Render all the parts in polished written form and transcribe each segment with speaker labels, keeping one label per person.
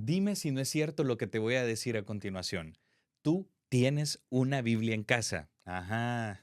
Speaker 1: Dime si no es cierto lo que te voy a decir a continuación. Tú tienes una Biblia en casa. Ajá.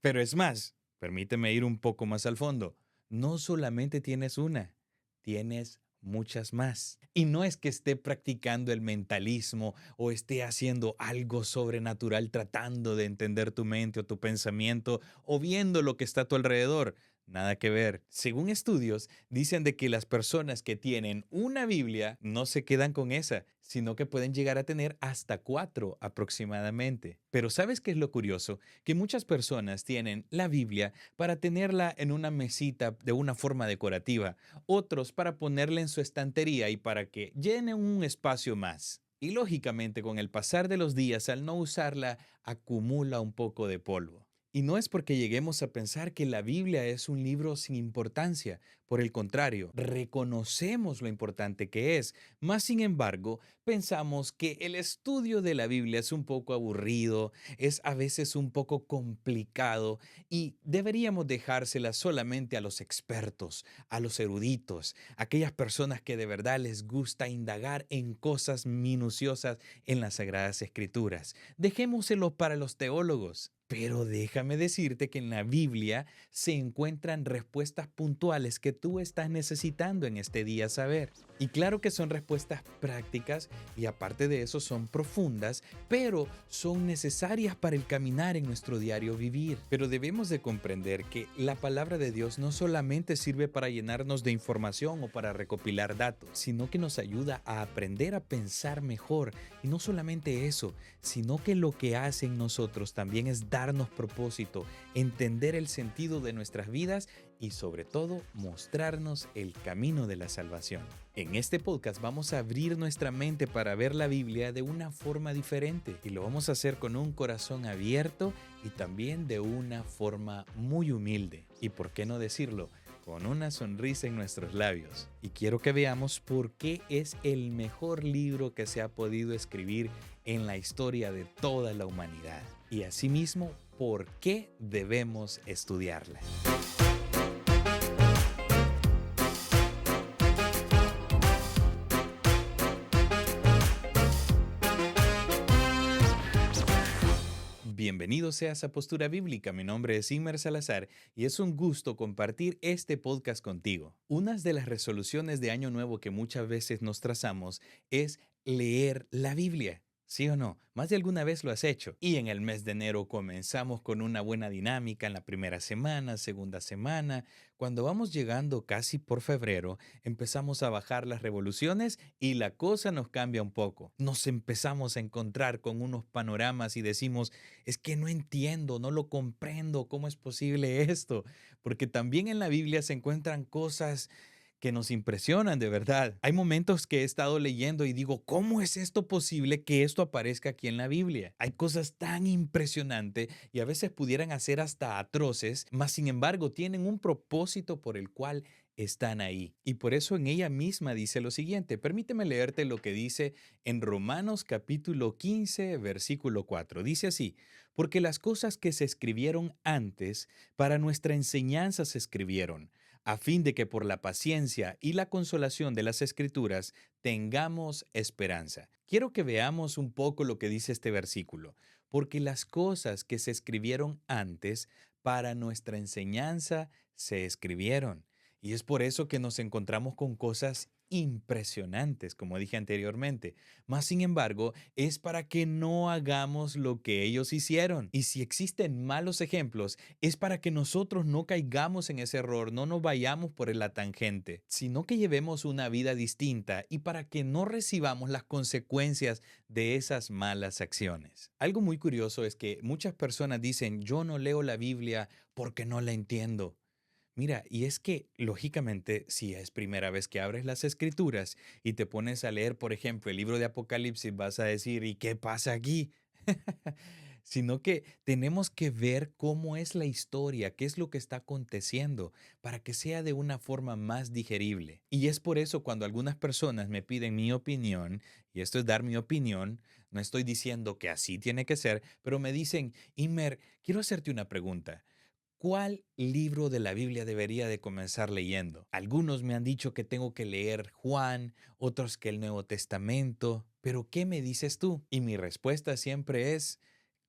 Speaker 1: Pero es más, permíteme ir un poco más al fondo. No solamente tienes una, tienes muchas más. Y no es que esté practicando el mentalismo o esté haciendo algo sobrenatural tratando de entender tu mente o tu pensamiento o viendo lo que está a tu alrededor. Nada que ver. Según estudios, dicen de que las personas que tienen una Biblia no se quedan con esa, sino que pueden llegar a tener hasta cuatro aproximadamente. Pero ¿sabes qué es lo curioso? Que muchas personas tienen la Biblia para tenerla en una mesita de una forma decorativa, otros para ponerla en su estantería y para que llene un espacio más. Y lógicamente con el pasar de los días, al no usarla, acumula un poco de polvo. Y no es porque lleguemos a pensar que la Biblia es un libro sin importancia. Por el contrario, reconocemos lo importante que es. Más sin embargo, pensamos que el estudio de la Biblia es un poco aburrido, es a veces un poco complicado y deberíamos dejársela solamente a los expertos, a los eruditos, aquellas personas que de verdad les gusta indagar en cosas minuciosas en las Sagradas Escrituras. Dejémoselo para los teólogos. Pero déjame decirte que en la Biblia se encuentran respuestas puntuales que tú estás necesitando en este día saber. Y claro que son respuestas prácticas y aparte de eso son profundas, pero son necesarias para el caminar en nuestro diario vivir. Pero debemos de comprender que la palabra de Dios no solamente sirve para llenarnos de información o para recopilar datos, sino que nos ayuda a aprender a pensar mejor. Y no solamente eso, sino que lo que hace en nosotros también es darnos propósito, entender el sentido de nuestras vidas y sobre todo mostrarnos el camino de la salvación. En este podcast vamos a abrir nuestra mente para ver la Biblia de una forma diferente y lo vamos a hacer con un corazón abierto y también de una forma muy humilde. Y por qué no decirlo, con una sonrisa en nuestros labios. Y quiero que veamos por qué es el mejor libro que se ha podido escribir en la historia de toda la humanidad. Y asimismo, por qué debemos estudiarla. Bienvenido seas a Postura Bíblica. Mi nombre es Imer Salazar y es un gusto compartir este podcast contigo. Una de las resoluciones de Año Nuevo que muchas veces nos trazamos es leer la Biblia. ¿Sí o no? Más de alguna vez lo has hecho. Y en el mes de enero comenzamos con una buena dinámica en la primera semana, segunda semana. Cuando vamos llegando casi por febrero, empezamos a bajar las revoluciones y la cosa nos cambia un poco. Nos empezamos a encontrar con unos panoramas y decimos, es que no entiendo, no lo comprendo, ¿cómo es posible esto? Porque también en la Biblia se encuentran cosas que nos impresionan de verdad. Hay momentos que he estado leyendo y digo, ¿cómo es esto posible que esto aparezca aquí en la Biblia? Hay cosas tan impresionantes y a veces pudieran hacer hasta atroces, mas sin embargo tienen un propósito por el cual están ahí. Y por eso en ella misma dice lo siguiente. Permíteme leerte lo que dice en Romanos capítulo 15, versículo 4. Dice así, porque las cosas que se escribieron antes para nuestra enseñanza se escribieron a fin de que por la paciencia y la consolación de las Escrituras tengamos esperanza. Quiero que veamos un poco lo que dice este versículo, porque las cosas que se escribieron antes para nuestra enseñanza se escribieron. Y es por eso que nos encontramos con cosas impresionantes, como dije anteriormente. Mas, sin embargo, es para que no hagamos lo que ellos hicieron. Y si existen malos ejemplos, es para que nosotros no caigamos en ese error, no nos vayamos por la tangente, sino que llevemos una vida distinta y para que no recibamos las consecuencias de esas malas acciones. Algo muy curioso es que muchas personas dicen, yo no leo la Biblia porque no la entiendo. Mira, y es que, lógicamente, si es primera vez que abres las escrituras y te pones a leer, por ejemplo, el libro de Apocalipsis, vas a decir, ¿y qué pasa aquí? Sino que tenemos que ver cómo es la historia, qué es lo que está aconteciendo, para que sea de una forma más digerible. Y es por eso cuando algunas personas me piden mi opinión, y esto es dar mi opinión, no estoy diciendo que así tiene que ser, pero me dicen, Imer, quiero hacerte una pregunta. ¿cuál libro de la Biblia debería de comenzar leyendo? Algunos me han dicho que tengo que leer Juan, otros que el Nuevo Testamento, pero ¿qué me dices tú? Y mi respuesta siempre es,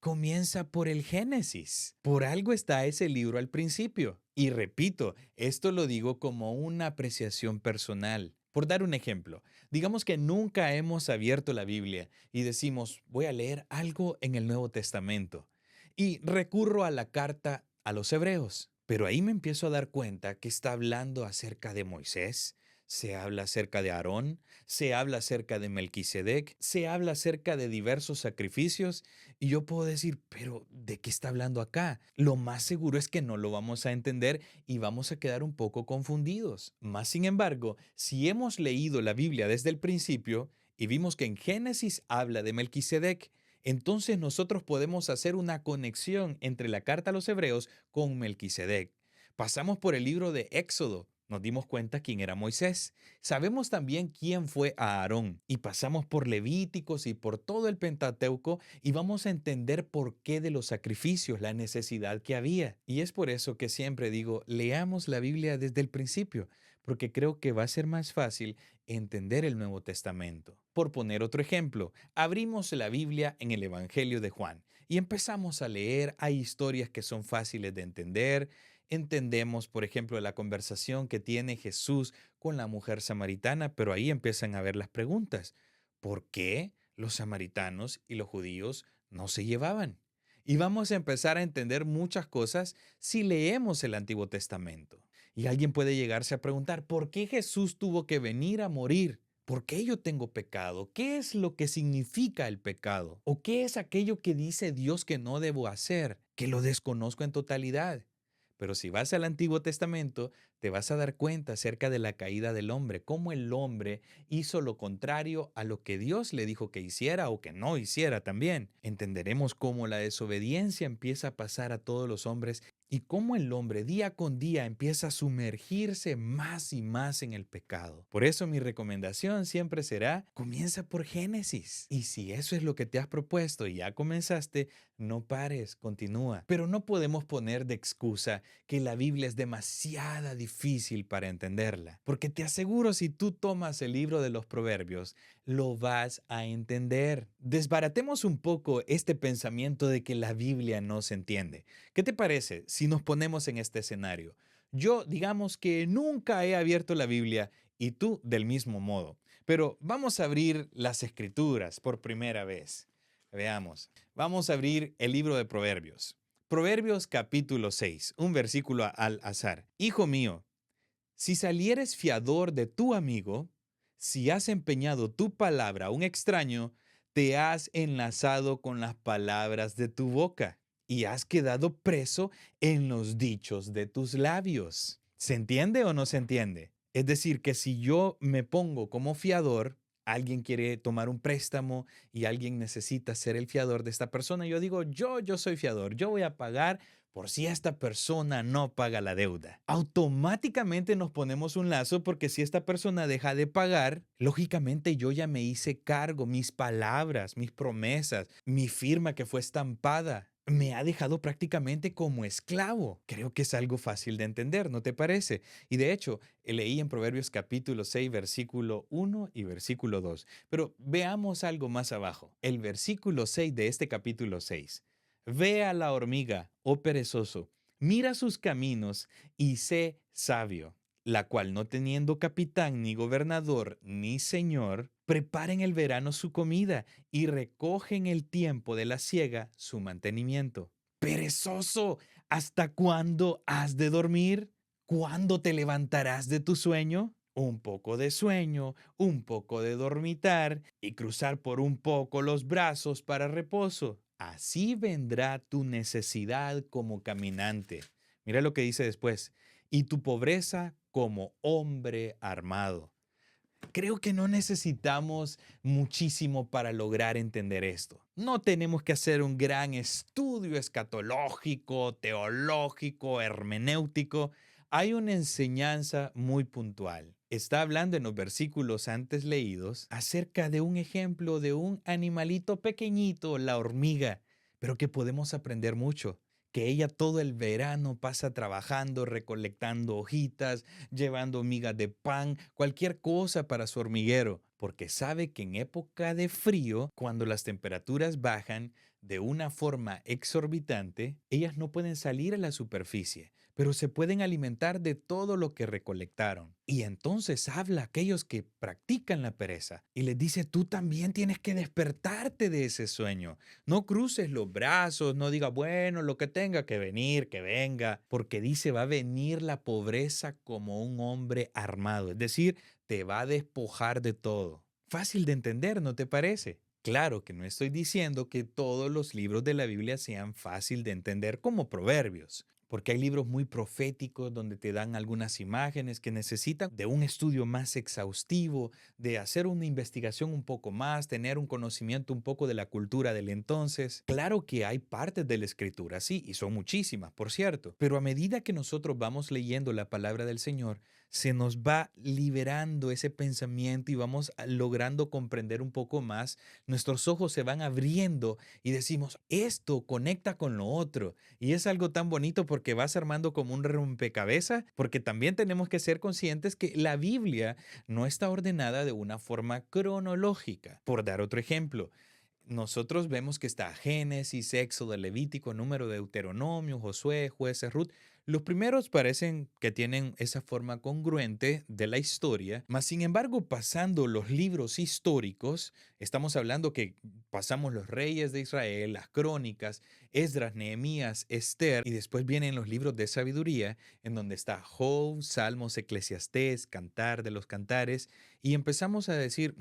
Speaker 1: comienza por el Génesis. Por algo está ese libro al principio. Y repito, esto lo digo como una apreciación personal. Por dar un ejemplo, digamos que nunca hemos abierto la Biblia y decimos, voy a leer algo en el Nuevo Testamento. Y recurro a la carta a los hebreos. Pero ahí me empiezo a dar cuenta que está hablando acerca de Moisés, se habla acerca de Aarón, se habla acerca de Melquisedec, se habla acerca de diversos sacrificios y yo puedo decir, pero ¿de qué está hablando acá? Lo más seguro es que no lo vamos a entender y vamos a quedar un poco confundidos. Más sin embargo, si hemos leído la Biblia desde el principio y vimos que en Génesis habla de Melquisedec, entonces nosotros podemos hacer una conexión entre la carta a los hebreos con Melquisedec. Pasamos por el libro de Éxodo. Nos dimos cuenta quién era Moisés. Sabemos también quién fue Aarón. Y pasamos por Levíticos y por todo el Pentateuco y vamos a entender por qué de los sacrificios, la necesidad que había. Y es por eso que siempre digo, leamos la Biblia desde el principio, porque creo que va a ser más fácil entender el Nuevo Testamento. Por poner otro ejemplo, abrimos la Biblia en el Evangelio de Juan y empezamos a leer. Hay historias que son fáciles de entender. Entendemos, por ejemplo, la conversación que tiene Jesús con la mujer samaritana, pero ahí empiezan a ver las preguntas. ¿Por qué los samaritanos y los judíos no se llevaban? Y vamos a empezar a entender muchas cosas si leemos el Antiguo Testamento. Y alguien puede llegarse a preguntar, ¿por qué Jesús tuvo que venir a morir? ¿Por qué yo tengo pecado? ¿Qué es lo que significa el pecado? ¿O qué es aquello que dice Dios que no debo hacer? Que lo desconozco en totalidad. Pero si vas al Antiguo Testamento, te vas a dar cuenta acerca de la caída del hombre, cómo el hombre hizo lo contrario a lo que Dios le dijo que hiciera o que no hiciera también. Entenderemos cómo la desobediencia empieza a pasar a todos los hombres y cómo el hombre día con día empieza a sumergirse más y más en el pecado. Por eso mi recomendación siempre será, comienza por Génesis. Y si eso es lo que te has propuesto y ya comenzaste, no pares, continúa. Pero no podemos poner de excusa que la Biblia es demasiado difícil para entenderla. Porque te aseguro, si tú tomas el libro de los Proverbios, lo vas a entender. Desbaratemos un poco este pensamiento de que la Biblia no se entiende. ¿Qué te parece si nos ponemos en este escenario? Yo, digamos que nunca he abierto la Biblia y tú del mismo modo. Pero vamos a abrir las Escrituras por primera vez. Veamos. Vamos a abrir el libro de Proverbios. Proverbios capítulo 6, un versículo al azar. Hijo mío, si salieres fiador de tu amigo, si has empeñado tu palabra a un extraño, te has enlazado con las palabras de tu boca y has quedado preso en los dichos de tus labios. ¿Se entiende o no se entiende? Es decir, que si yo me pongo como fiador, alguien quiere tomar un préstamo y alguien necesita ser el fiador de esta persona, yo digo, yo soy fiador, yo voy a pagar por si esta persona no paga la deuda. Automáticamente nos ponemos un lazo porque si esta persona deja de pagar, lógicamente yo ya me hice cargo, mis palabras, mis promesas, mi firma que fue estampada. Me ha dejado prácticamente como esclavo. Creo que es algo fácil de entender, ¿no te parece? Y de hecho, leí en Proverbios capítulo 6, versículo 1 y versículo 2. Pero veamos algo más abajo. El versículo 6 de este capítulo 6. Ve a la hormiga, oh perezoso, mira sus caminos y sé sabio, la cual no teniendo capitán, ni gobernador, ni señor, prepara en el verano su comida y recoge en el tiempo de la siega su mantenimiento. Perezoso, ¿hasta cuándo has de dormir? ¿Cuándo te levantarás de tu sueño? Un poco de sueño, un poco de dormitar y cruzar por un poco los brazos para reposo. Así vendrá tu necesidad como caminante. Mira lo que dice después. Y tu pobreza como hombre armado. Creo que no necesitamos muchísimo para lograr entender esto. No tenemos que hacer un gran estudio escatológico, teológico, hermenéutico. Hay una enseñanza muy puntual. Está hablando en los versículos antes leídos acerca de un ejemplo de un animalito pequeñito, la hormiga, pero que podemos aprender mucho. que ella todo el verano pasa trabajando, recolectando hojitas, llevando migas de pan, cualquier cosa para su hormiguero, porque sabe que en época de frío, cuando las temperaturas bajan de una forma exorbitante, ellas no pueden salir a la superficie, pero se pueden alimentar de todo lo que recolectaron. Y entonces habla a aquellos que practican la pereza y les dice, tú también tienes que despertarte de ese sueño. No cruces los brazos, no digas, bueno, lo que tenga que venir, que venga, porque dice, va a venir la pobreza como un hombre armado, es decir, te va a despojar de todo. Fácil de entender, ¿no te parece? Claro que no estoy diciendo que todos los libros de la Biblia sean fácil de entender como proverbios, porque hay libros muy proféticos donde te dan algunas imágenes que necesitan de un estudio más exhaustivo, de hacer una investigación un poco más, tener un conocimiento un poco de la cultura del entonces. Claro que hay partes de la escritura, sí, y son muchísimas, por cierto, pero a medida que nosotros vamos leyendo la palabra del Señor, se nos va liberando ese pensamiento y vamos logrando comprender un poco más, nuestros ojos se van abriendo y decimos, esto conecta con lo otro. Y es algo tan bonito porque vas armando como un rompecabezas, porque también tenemos que ser conscientes que la Biblia no está ordenada de una forma cronológica. Por dar otro ejemplo, nosotros vemos que está Génesis, Éxodo, Levítico, Número, Deuteronomio, Josué, Jueces, Ruth. Los primeros parecen que tienen esa forma congruente de la historia, mas sin embargo, pasando los libros históricos, estamos hablando que pasamos los reyes de Israel, las crónicas, Esdras, Nehemías, Esther, y después vienen los libros de sabiduría, en donde está Job, Salmos, Eclesiastés, Cantar de los Cantares, y empezamos a decir,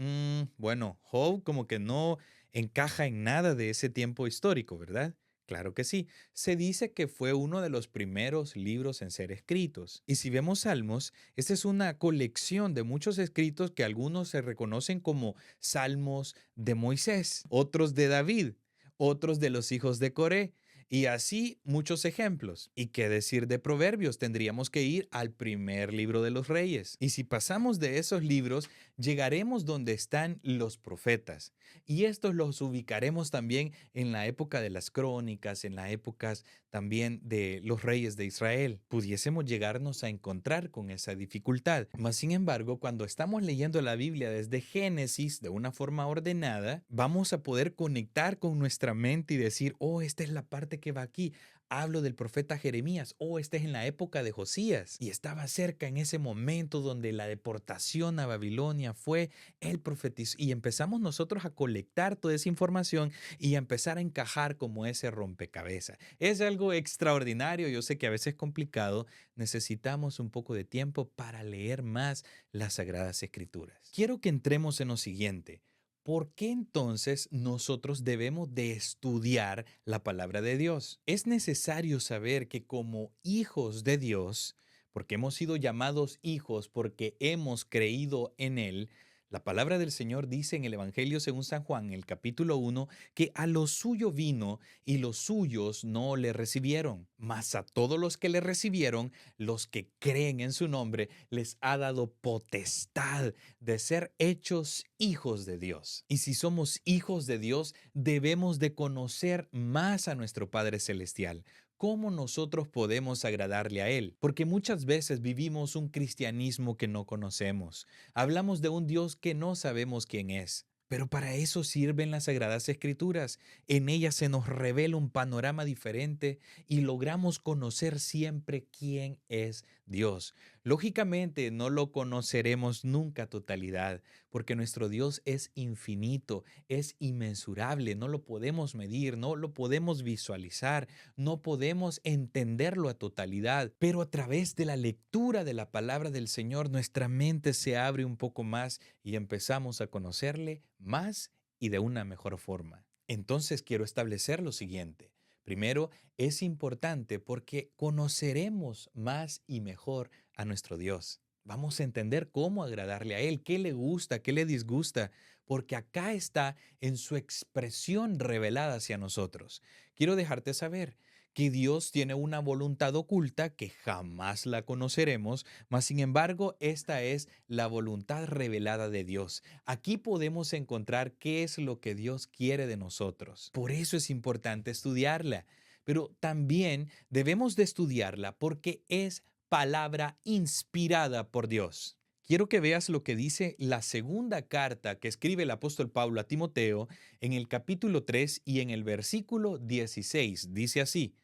Speaker 1: bueno, Job como que no encaja en nada de ese tiempo histórico, ¿verdad? Claro que sí. Se dice que fue uno de los primeros libros en ser escritos. Y si vemos Salmos, esta es una colección de muchos escritos que algunos se reconocen como Salmos de Moisés, otros de David, otros de los hijos de Coré. Y así muchos ejemplos. ¿Y qué decir de Proverbios? Tendríamos que ir al primer libro de los reyes. Y si pasamos de esos libros, llegaremos donde están los profetas. Y estos los ubicaremos también en la época de las crónicas, en las épocas también de los reyes de Israel. Pudiésemos llegarnos a encontrar con esa dificultad. Mas, sin embargo, cuando estamos leyendo la Biblia desde Génesis de una forma ordenada, vamos a poder conectar con nuestra mente y decir, oh, esta es la parte que va aquí. Hablo del profeta Jeremías, oh, esta es en la época de Josías y estaba cerca en ese momento donde la deportación a Babilonia fue, él profetizó y empezamos nosotros a colectar toda esa información y a empezar a encajar como ese rompecabezas. Es algo extraordinario, yo sé que a veces es complicado, necesitamos un poco de tiempo para leer más las Sagradas Escrituras. Quiero que entremos en lo siguiente. ¿Por qué entonces nosotros debemos de estudiar la palabra de Dios? Es necesario saber que como hijos de Dios, porque hemos sido llamados hijos, porque hemos creído en Él, la palabra del Señor dice en el Evangelio según San Juan, en el capítulo 1, que a lo suyo vino y los suyos no le recibieron. Mas a todos los que le recibieron, los que creen en su nombre, les ha dado potestad de ser hechos hijos de Dios. Y si somos hijos de Dios, debemos de conocer más a nuestro Padre Celestial. ¿Cómo nosotros podemos agradarle a Él? Porque muchas veces vivimos un cristianismo que no conocemos. Hablamos de un Dios que no sabemos quién es. Pero para eso sirven las Sagradas Escrituras. En ellas se nos revela un panorama diferente y logramos conocer siempre quién es Dios. Lógicamente no lo conoceremos nunca a totalidad, porque nuestro Dios es infinito, es inmensurable, no lo podemos medir, no lo podemos visualizar, no podemos entenderlo a totalidad, pero a través de la lectura de la palabra del Señor, nuestra mente se abre un poco más y empezamos a conocerle más y de una mejor forma. Entonces quiero establecer lo siguiente. Primero, es importante porque conoceremos más y mejor a nuestro Dios. Vamos a entender cómo agradarle a Él, qué le gusta, qué le disgusta, porque acá está en su expresión revelada hacia nosotros. Quiero dejarte saber que Dios tiene una voluntad oculta que jamás la conoceremos, mas sin embargo esta es la voluntad revelada de Dios. Aquí podemos encontrar qué es lo que Dios quiere de nosotros. Por eso es importante estudiarla. pero también debemos de estudiarla porque es palabra inspirada por Dios. Quiero que veas lo que dice la segunda carta que escribe el apóstol Pablo a Timoteo en el capítulo 3 y en el versículo 16. Dice así: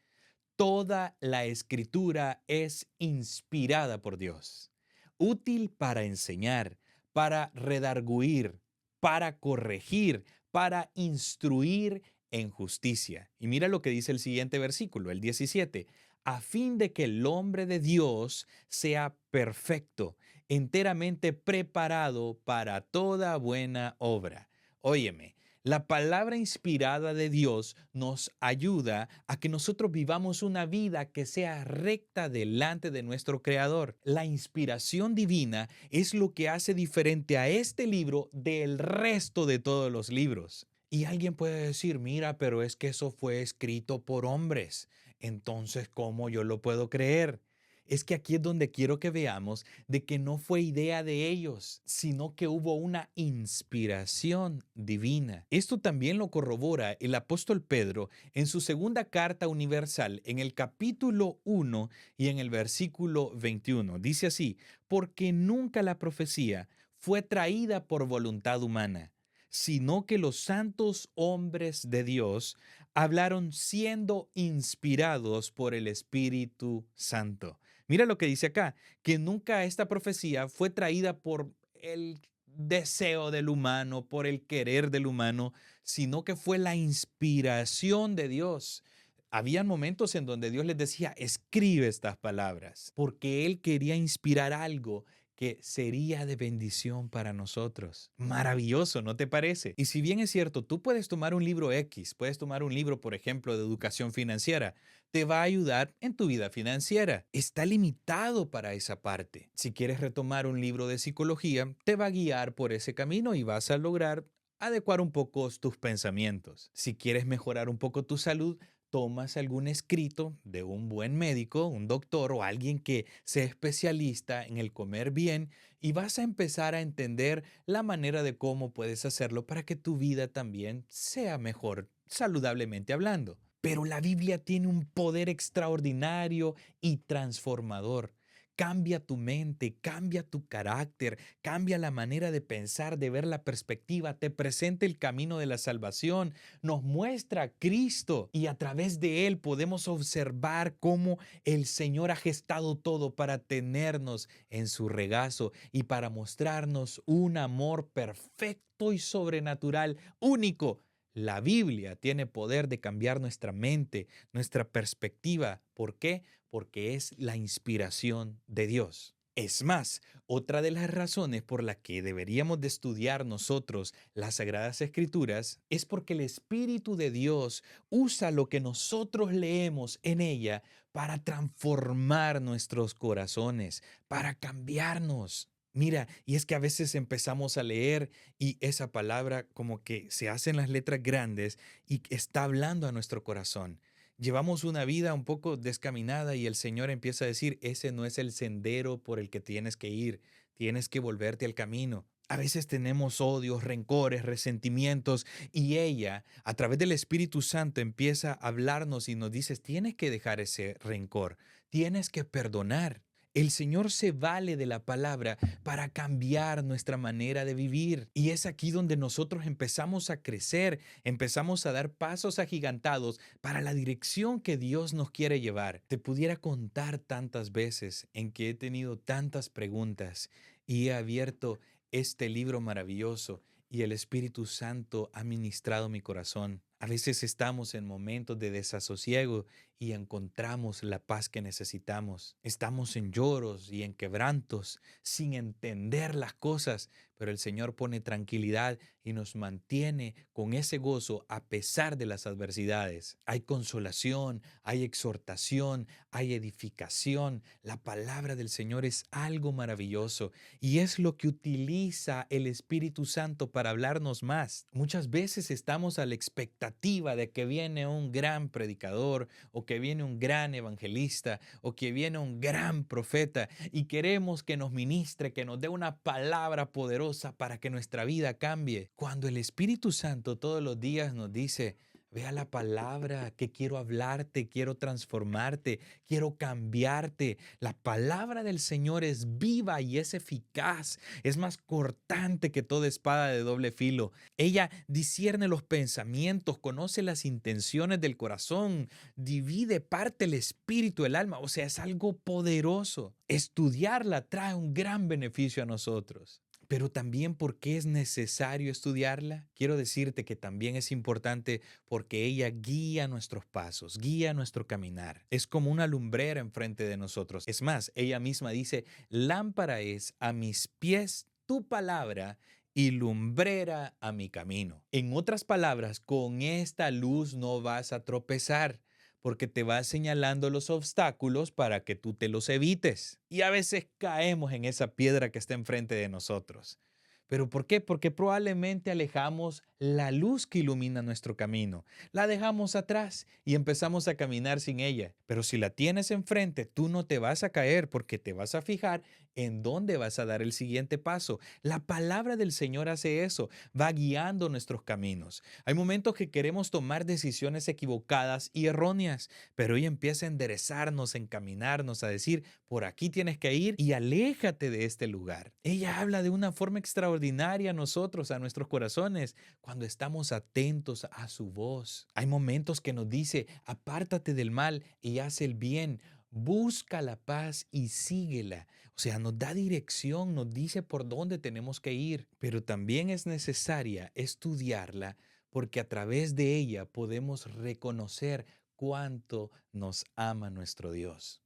Speaker 1: Toda la escritura es inspirada por Dios, útil para enseñar, para redarguir, para corregir, para instruir en justicia. Y mira lo que dice el siguiente versículo, el 17: a fin de que el hombre de Dios sea perfecto, enteramente preparado para toda buena obra. Óyeme, la palabra inspirada de Dios nos ayuda a que nosotros vivamos una vida que sea recta delante de nuestro Creador. La inspiración divina es lo que hace diferente a este libro del resto de todos los libros. Y alguien puede decir, mira, pero es que eso fue escrito por hombres. Entonces, ¿cómo yo lo puedo creer? Es que aquí es donde quiero que veamos de que no fue idea de ellos, sino que hubo una inspiración divina. Esto también lo corrobora el apóstol Pedro en su segunda carta universal, en el capítulo 1 y en el versículo 21. Dice así: porque nunca la profecía fue traída por voluntad humana, sino que los santos hombres de Dios hablaron siendo inspirados por el Espíritu Santo. Mira lo que dice acá, que nunca esta profecía fue traída por el deseo del humano, por el querer del humano, sino que fue la inspiración de Dios. Habían momentos en donde Dios les decía, escribe estas palabras, porque Él quería inspirar algo que sería de bendición para nosotros. Maravilloso, ¿no te parece? Y si bien es cierto, tú puedes tomar un libro X, puedes tomar un libro, por ejemplo, de educación financiera, te va a ayudar en tu vida financiera. Está limitado para esa parte. Si quieres retomar un libro de psicología, te va a guiar por ese camino y vas a lograr adecuar un poco tus pensamientos. Si quieres mejorar un poco tu salud, tomas algún escrito de un buen médico, un doctor o alguien que sea especialista en el comer bien y vas a empezar a entender la manera de cómo puedes hacerlo para que tu vida también sea mejor, saludablemente hablando. Pero la Biblia tiene un poder extraordinario y transformador. Cambia tu mente, cambia tu carácter, cambia la manera de pensar, de ver la perspectiva, te presenta el camino de la salvación, nos muestra a Cristo y a través de Él podemos observar cómo el Señor ha gestado todo para tenernos en su regazo y para mostrarnos un amor perfecto y sobrenatural, único. La Biblia tiene poder de cambiar nuestra mente, nuestra perspectiva. ¿Por qué? Porque es la inspiración de Dios. Es más, otra de las razones por la que deberíamos de estudiar nosotros las Sagradas Escrituras es porque el Espíritu de Dios usa lo que nosotros leemos en ella para transformar nuestros corazones, para cambiarnos. Mira, y es que a veces empezamos a leer y esa palabra como que se hacen las letras grandes y está hablando a nuestro corazón. Llevamos una vida un poco descaminada y el Señor empieza a decir, ese no es el sendero por el que tienes que ir, tienes que volverte al camino. A veces tenemos odios, rencores, resentimientos y ella, a través del Espíritu Santo, empieza a hablarnos y nos dice, tienes que dejar ese rencor, tienes que perdonar. El Señor se vale de la palabra para cambiar nuestra manera de vivir. Y es aquí donde nosotros empezamos a crecer, empezamos a dar pasos agigantados para la dirección que Dios nos quiere llevar. Te pudiera contar tantas veces en que he tenido tantas preguntas y he abierto este libro maravilloso y el Espíritu Santo ha ministrado mi corazón. A veces estamos en momentos de desasosiego y encontramos la paz que necesitamos. Estamos en lloros y en quebrantos, sin entender las cosas, pero el Señor pone tranquilidad y nos mantiene con ese gozo a pesar de las adversidades. Hay consolación, hay exhortación, hay edificación. La palabra del Señor es algo maravilloso y es lo que utiliza el Espíritu Santo para hablarnos más. Muchas veces estamos a la expectativa de que viene un gran predicador o que viene un gran evangelista o que viene un gran profeta y queremos que nos ministre, que nos dé una palabra poderosa para que nuestra vida cambie. Cuando el Espíritu Santo todos los días nos dice, Ve a la palabra, que quiero hablarte, quiero transformarte, quiero cambiarte. La palabra del Señor es viva y es eficaz, es más cortante que toda espada de doble filo. Ella discierne los pensamientos, conoce las intenciones del corazón, divide, parte el espíritu, el alma. O sea, es algo poderoso. Estudiarla trae un gran beneficio a nosotros. Pero también, ¿por qué es necesario estudiarla? Quiero decirte que también es importante porque ella guía nuestros pasos, guía nuestro caminar. Es como una lumbrera enfrente de nosotros. Es más, ella misma dice, lámpara es a mis pies tu palabra y lumbrera a mi camino. En otras palabras, con esta luz no vas a tropezar porque te va señalando los obstáculos para que tú te los evites. Y a veces caemos en esa piedra que está enfrente de nosotros. ¿Pero por qué? Porque probablemente alejamos la luz que ilumina nuestro camino. La dejamos atrás y empezamos a caminar sin ella. Pero si la tienes enfrente, tú no te vas a caer porque te vas a fijar en dónde vas a dar el siguiente paso. La palabra del Señor hace eso, va guiando nuestros caminos. Hay momentos que queremos tomar decisiones equivocadas y erróneas, pero ella empieza a enderezarnos, a encaminarnos, a decir, por aquí tienes que ir y aléjate de este lugar. Ella habla de una forma extraordinaria a nosotros, a nuestros corazones, cuando estamos atentos a su voz. Hay momentos que nos dice, apártate del mal y haz el bien. Busca la paz y síguela. O sea, nos da dirección, nos dice por dónde tenemos que ir, pero también es necesaria estudiarla porque a través de ella podemos reconocer cuánto nos ama nuestro Dios.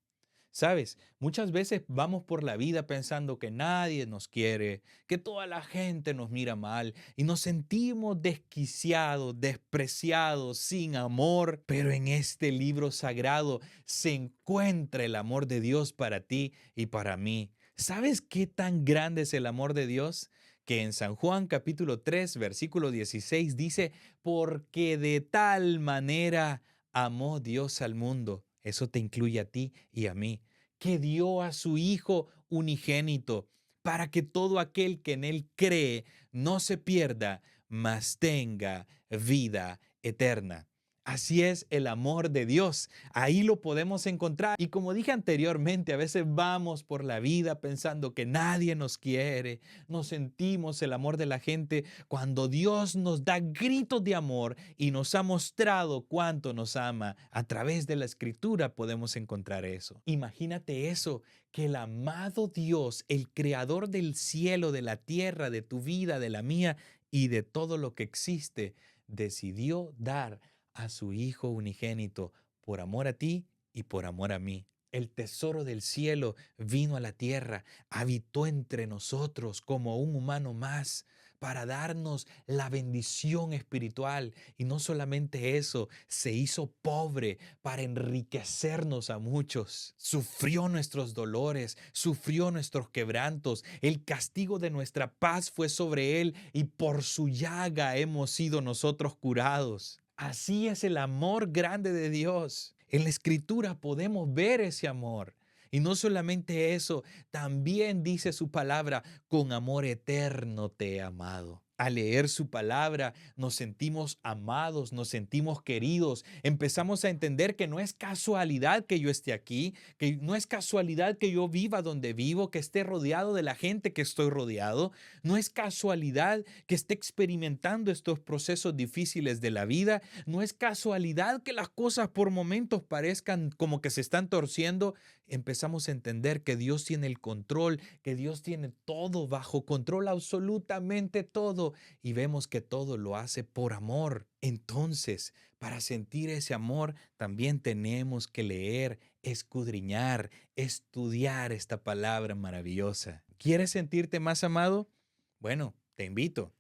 Speaker 1: Sabes, muchas veces vamos por la vida pensando que nadie nos quiere, que toda la gente nos mira mal y nos sentimos desquiciados, despreciados, sin amor. Pero en este libro sagrado se encuentra el amor de Dios para ti y para mí. ¿Sabes qué tan grande es el amor de Dios? Que en San Juan capítulo 3 versículo 16 dice, porque de tal manera amó Dios al mundo. Eso te incluye a ti y a mí, que dio a su Hijo unigénito, para que todo aquel que en Él cree no se pierda, mas tenga vida eterna. Así es el amor de Dios. Ahí lo podemos encontrar. Y como dije anteriormente, a veces vamos por la vida pensando que nadie nos quiere. No sentimos el amor de la gente cuando Dios nos da gritos de amor y nos ha mostrado cuánto nos ama. A través de la Escritura podemos encontrar eso. Imagínate eso, que el amado Dios, el creador del cielo, de la tierra, de tu vida, de la mía y de todo lo que existe, decidió dar a su Hijo unigénito por amor a ti y por amor a mí. El tesoro del cielo vino a la tierra, habitó entre nosotros como un humano más para darnos la bendición espiritual. Y no solamente eso, se hizo pobre para enriquecernos a muchos. Sufrió nuestros dolores, sufrió nuestros quebrantos. El castigo de nuestra paz fue sobre él y por su llaga hemos sido nosotros curados. Así es el amor grande de Dios. En la Escritura podemos ver ese amor. Y no solamente eso, también dice su palabra, con amor eterno te he amado. Al leer su palabra nos sentimos amados, nos sentimos queridos, empezamos a entender que no es casualidad que yo esté aquí, que no es casualidad que yo viva donde vivo, que esté rodeado de la gente que estoy rodeado, no es casualidad que esté experimentando estos procesos difíciles de la vida, no es casualidad que las cosas por momentos parezcan como que se están torciendo. Empezamos a entender que Dios tiene el control, que Dios tiene todo bajo control, absolutamente todo, y vemos que todo lo hace por amor. Entonces, para sentir ese amor, también tenemos que leer, escudriñar, estudiar esta palabra maravillosa. ¿Quieres sentirte más amado? Bueno, te invito.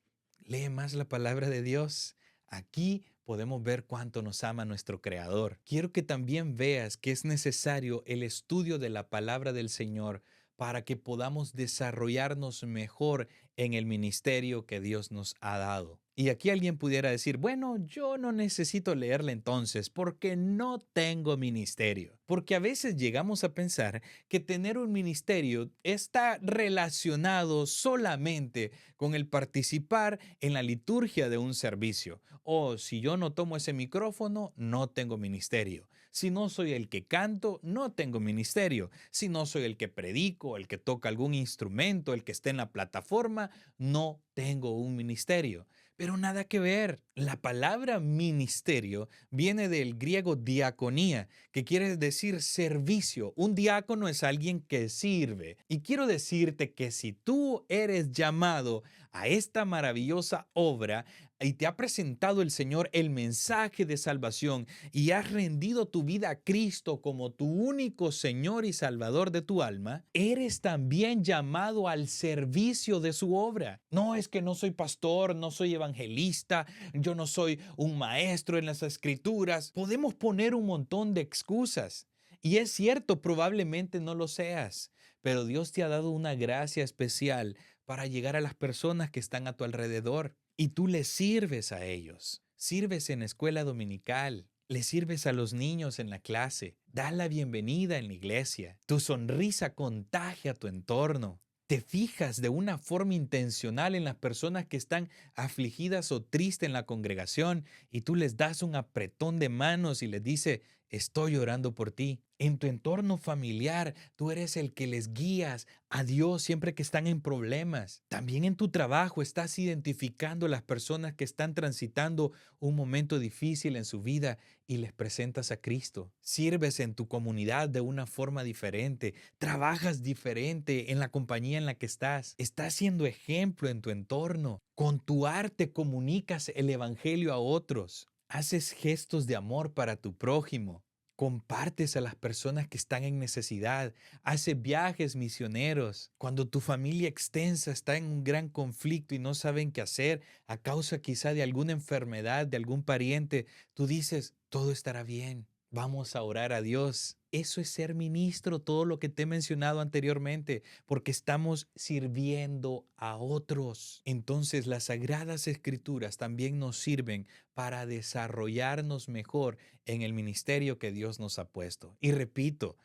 Speaker 1: Lee más la palabra de Dios. Aquí podemos ver cuánto nos ama nuestro Creador. Quiero que también veas que es necesario el estudio de la palabra del Señor para que podamos desarrollarnos mejor en el ministerio que Dios nos ha dado. Y aquí alguien pudiera decir, bueno, yo no necesito leerla entonces porque no tengo ministerio. Porque a veces llegamos a pensar que tener un ministerio está relacionado solamente con el participar en la liturgia de un servicio. O si yo no tomo ese micrófono, no tengo ministerio. Si no soy el que canto, no tengo ministerio. Si no soy el que predico, el que toca algún instrumento, el que esté en la plataforma, no tengo un ministerio. Pero nada que ver. La palabra ministerio viene del griego diaconía, que quiere decir servicio. Un diácono es alguien que sirve. Y quiero decirte que si tú eres llamado a esta maravillosa obra y te ha presentado el Señor el mensaje de salvación y has rendido tu vida a Cristo como tu único Señor y Salvador de tu alma, eres también llamado al servicio de su obra. No es que no soy pastor, no soy evangelista, yo no soy un maestro en las escrituras. Podemos poner un montón de excusas. Y es cierto, probablemente no lo seas, pero Dios te ha dado una gracia especial para llegar a las personas que están a tu alrededor y tú les sirves a ellos. Sirves en escuela dominical, le sirves a los niños en la clase, das la bienvenida en la iglesia, tu sonrisa contagia tu entorno. Te fijas de una forma intencional en las personas que están afligidas o tristes en la congregación y tú les das un apretón de manos y les dices, estoy orando por ti. En tu entorno familiar, tú eres el que les guías a Dios siempre que están en problemas. También en tu trabajo estás identificando a las personas que están transitando un momento difícil en su vida y les presentas a Cristo. Sirves en tu comunidad de una forma diferente, trabajas diferente en la compañía en la que estás. Estás siendo ejemplo en tu entorno. Con tu arte comunicas el evangelio a otros. Haces gestos de amor para tu prójimo. Compartes a las personas que están en necesidad, haces viajes misioneros. Cuando tu familia extensa está en un gran conflicto y no saben qué hacer a causa quizá de alguna enfermedad de algún pariente, tú dices, todo estará bien. Vamos a orar a Dios. Eso es ser ministro, todo lo que te he mencionado anteriormente, porque estamos sirviendo a otros. Entonces, las Sagradas Escrituras también nos sirven para desarrollarnos mejor en el ministerio que Dios nos ha puesto. Y repito,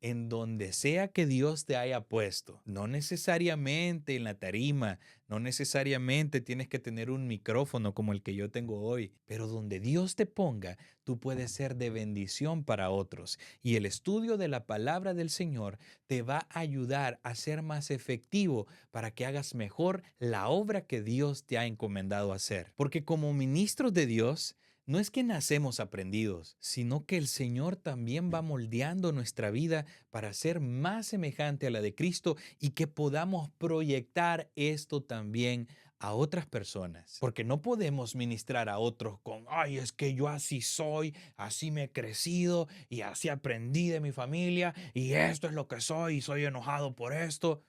Speaker 1: en donde sea que Dios te haya puesto, no necesariamente en la tarima, no necesariamente tienes que tener un micrófono como el que yo tengo hoy, pero donde Dios te ponga, tú puedes ser de bendición para otros. Y el estudio de la palabra del Señor te va a ayudar a ser más efectivo para que hagas mejor la obra que Dios te ha encomendado hacer. Porque como ministros de Dios, no es que nacemos aprendidos, sino que el Señor también va moldeando nuestra vida para ser más semejante a la de Cristo y que podamos proyectar esto también a otras personas. Porque no podemos ministrar a otros con, ay, es que yo así soy, así me he crecido y así aprendí de mi familia y esto es lo que soy y soy enojado por esto.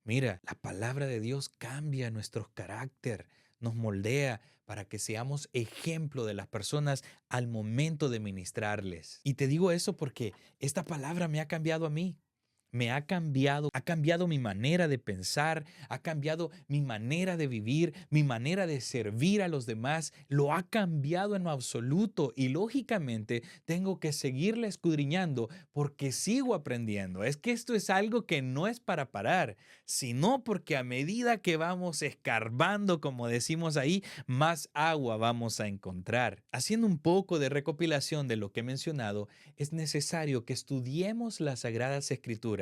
Speaker 1: Mira, la palabra de Dios cambia nuestro carácter, nos moldea para que seamos ejemplo de las personas al momento de ministrarles. Y te digo eso porque esta palabra me ha cambiado a mí. Me ha cambiado mi manera de pensar, ha cambiado mi manera de vivir, mi manera de servir a los demás, lo ha cambiado en lo absoluto y lógicamente tengo que seguirle escudriñando porque sigo aprendiendo. Es que esto es algo que no es para parar, sino porque a medida que vamos escarbando, como decimos ahí, más agua vamos a encontrar. Haciendo un poco de recopilación de lo que he mencionado, es necesario que estudiemos las Sagradas Escrituras.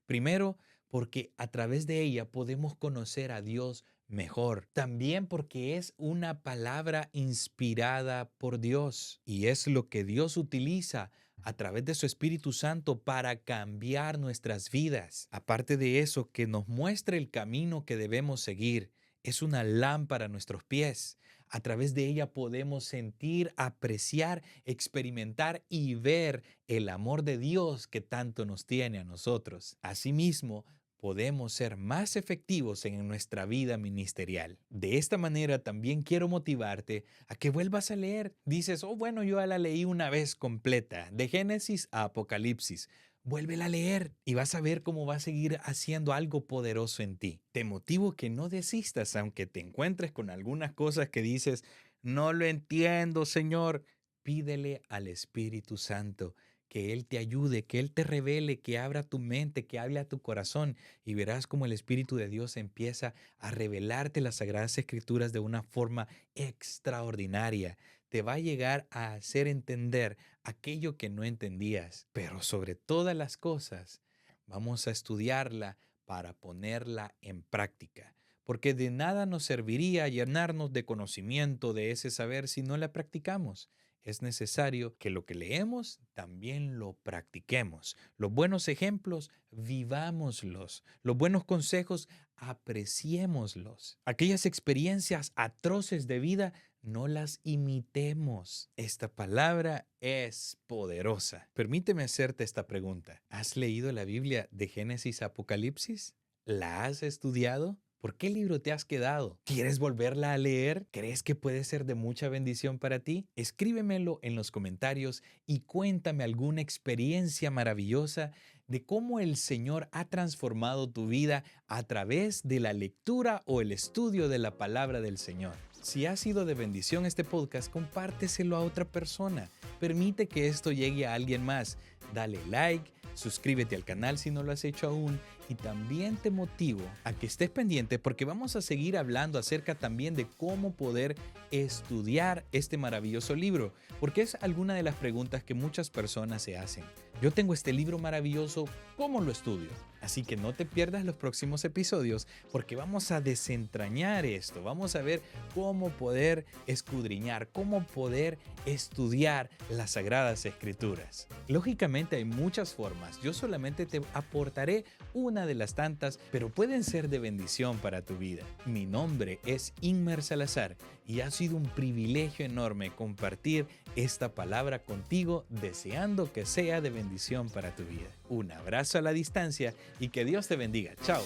Speaker 1: Primero, porque a través de ella podemos conocer a Dios mejor. También porque es una palabra inspirada por Dios y es lo que Dios utiliza a través de su Espíritu Santo para cambiar nuestras vidas. Aparte de eso, que nos muestra el camino que debemos seguir. Es una lámpara a nuestros pies. A través de ella podemos sentir, apreciar, experimentar y ver el amor de Dios que tanto nos tiene a nosotros. Asimismo, podemos ser más efectivos en nuestra vida ministerial. De esta manera también quiero motivarte a que vuelvas a leer. Dices, oh bueno, yo ya la leí una vez completa, de Génesis a Apocalipsis. vuélvela a leer y vas a ver cómo va a seguir haciendo algo poderoso en ti. Te motivo que no desistas, aunque te encuentres con algunas cosas que dices, no lo entiendo, Señor. Pídele al Espíritu Santo que Él te ayude, que Él te revele, que abra tu mente, que hable a tu corazón y verás cómo el Espíritu de Dios empieza a revelarte las Sagradas Escrituras de una forma extraordinaria. Te va a llegar a hacer entender aquello que no entendías, pero sobre todas las cosas, vamos a estudiarla para ponerla en práctica. Porque de nada nos serviría llenarnos de conocimiento de ese saber si no la practicamos. Es necesario que lo que leemos también lo practiquemos. Los buenos ejemplos, vivámoslos. Los buenos consejos, apreciémoslos. Aquellas experiencias atroces de vida, no las imitemos. Esta palabra es poderosa. Permíteme hacerte esta pregunta. ¿Has leído la Biblia de Génesis a Apocalipsis? ¿La has estudiado? ¿Por qué libro te has quedado? ¿Quieres volverla a leer? ¿Crees que puede ser de mucha bendición para ti? Escríbemelo en los comentarios y cuéntame alguna experiencia maravillosa de cómo el Señor ha transformado tu vida a través de la lectura o el estudio de la palabra del Señor. Si ha sido de bendición este podcast, compárteselo a otra persona. Permite que esto llegue a alguien más. Dale like, suscríbete al canal si no lo has hecho aún y también te motivo a que estés pendiente porque vamos a seguir hablando acerca también de cómo poder estudiar este maravilloso libro, porque es alguna de las preguntas que muchas personas se hacen. Yo tengo este libro maravilloso, ¿cómo lo estudio? Así que no te pierdas los próximos episodios porque vamos a desentrañar esto, vamos a ver cómo poder escudriñar, cómo poder estudiar las Sagradas Escrituras. Lógicamente hay muchas formas, yo solamente te aportaré una de las tantas, pero pueden ser de bendición para tu vida. Mi nombre es Inmer Salazar y ha sido un privilegio enorme compartir esta palabra contigo, deseando que sea de bendición para tu vida. Un abrazo a la distancia y que Dios te bendiga. Chao.